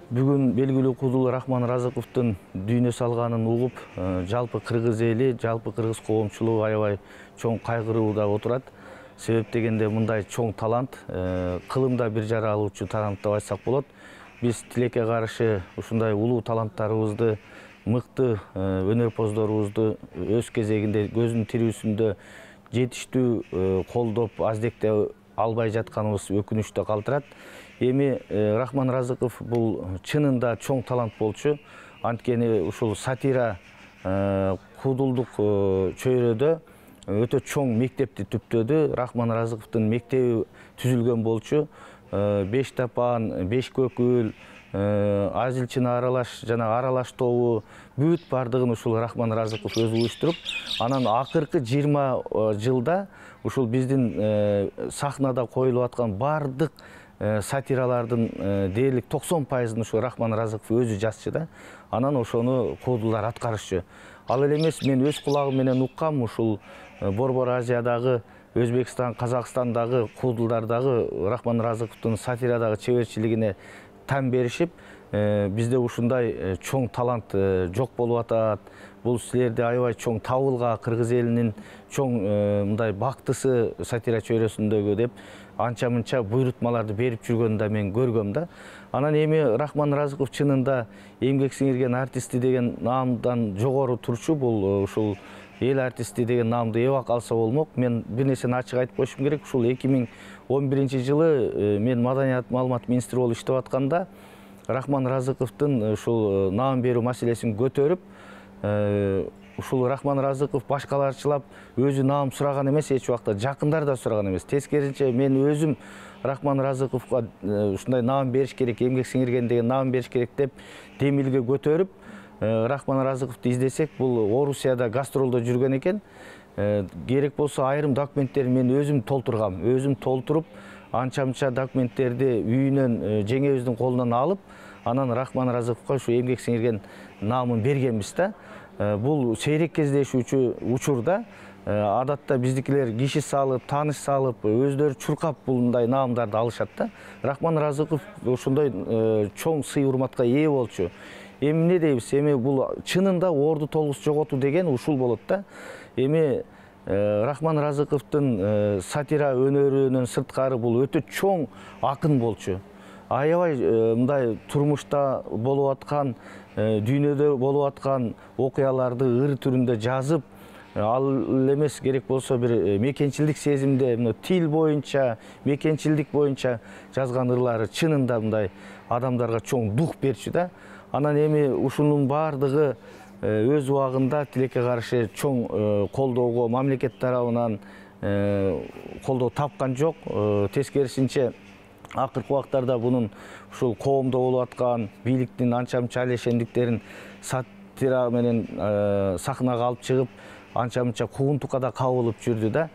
Бүгін белгілі Кудул Рахман Разыковтың дүйнө салганын угуп, жалпы кыргыз эли, жалпы кыргыз коомчулугу аябай чоң кайгырууда отурат. Себеп дегенде мындай чоң талант, кылымда бир жара алуучу талант деп айтсак болот. Биз тилекке каршы ушундай улуу таланттарыбызды, мыкты өнөрпоздорубузду өз кезегинде көзүнүн тирүүсүндө жетиштүү колдоп, аздектеп албай жатканыбыз өкүнүчтө калтырат. Эми Рахман Разыков бул чынында чоң талант болчу. Анткени ушул сатира кудулдук чөйрөдө өтө чоң мектепти түптөдү. Рахман Разыковдун мектеби түзүлгөн болчу. 5 тапан, 5 көкүл, азилчина аралаш жана аралаш тобу бүт бардыгын ушул Рахман Разыков өзү уюштуруп, анан акыркы 20 жылда ушул биздин сахнада коюлуп аткан бардык сатиралардын дээрлик 90%-ын ушул Рахман Разыков өзү жазчу да. Анан ошону кудулдар аткарышчу. Ал эле эмес, мен өз кулагым менен уккам, ушул Борбор Азиядагы, Өзбекстан, Казакстандагы кудулдардагы Рахман Разыковдун сатирадагы чеберчилигине там беришип, бизде ушундай чоң талант жок болуп атат. Бул силерде аябай чоң табылга кыргыз элинин чоң мындай бактысы сатира чөйрөсүндөгү деп анча-мынча буйрутмаларды берип жүргөнүн да мен көргөм да. Анан эми Рахман Разыков чынында эмгек сиңирген артисти деген наамдан жогору турчу. Бул ушул эл артисти деген наамды эбак алса болмок. Мен бир нерсени ачык айтып коюшум керек. Ушул 2011-жылы мен Маданият маалымат министри болуп иштеп атканда Рахман Разыковдун ушул наам берүү маселесин көтөрүп, ушул Рахман Разыков башкаларчылап өзү наам сураган эмес, эч убакта жакындар да сураган эмес. Тескерисинче мен өзүм Рахман Разыковго ушундай наам бериш керек, эмгек сиңирген деген наам бериш керек деп демилге көтөрүп, Рахман Разыковду издесек, бул Орусияда гастролдо жүргөн экен. Керек болсо айрым документтерин мен өзүм толтургам. Өзүм толтуруп, анча-мынча документтерди үйүнөн жеңебиздин колунан алып, анан Рахман Разыковго ушу эмгек сиңирген наамын бергенбиз да. Бул сейрек кездешүүчү учурда. Адатта биздикилер киши салып, тааныш салып, өздөрү чуркап булундай наамдарды алышат да. Рахман Разыков ошондой чоң сый урматка ээ болчу. Эми эмне дейбиз? Эми бул чынында орду толгус жоготуу деген ушул болот да. Эми Рахман Разыковдун сатира өнөрүнөн сырткары бул өтө чоң акын болчу. Аябай мындай турмушта болуп аткан, дүйнөдө болуп аткан окуяларды ыр түрүндө жазып, ал эмес керек болсо бир мекенчилдик сезимде, тил боюнча, мекенчилдик боюнча жазган ырлары чынында мындай адамдарга чоң дух берчү да. Анан эми ушунун бардыгы өз убагында тилекке каршы чоң колдоого мамлекет тарабынан колдоо тапкан жок. Тескерисинче акыркы убактарда бунун ушул коомдо болуп аткан бийликтин анча-мынча алешендиктерин сатира менен сахнага алып чыгып, анча-мынча куугунтукка да кабылып жүрдү да.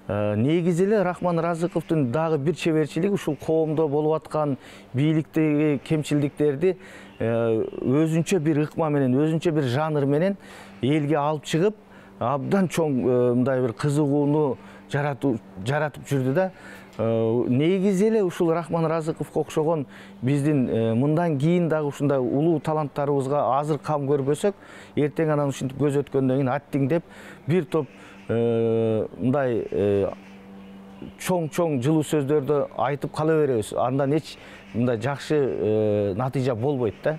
Негизи эле Рахман Разыковдун дагы бир чеберчилиги ушул коомдо болуп аткан бийликтеги кемчилдиктерди өзүнчө бир ыкма менен, өзүнчө бир жанр менен элге алып чыгып, абдан чоң мындай бир кызыгууну жаратып жүрдү да. Негизи эле ушул Рахман Разыковго окшогон биздин мындан кийин дагы ушундай улуу таланттарыбызга азыр кам көрбөсөк, эртең анан ушинтип көз өткөндөн кийин аттиң деп бир топ мындай чоң жылуу сөздөрдү айтып кала беребиз. Андан эч мындай жакшы натыйжа болбойт да.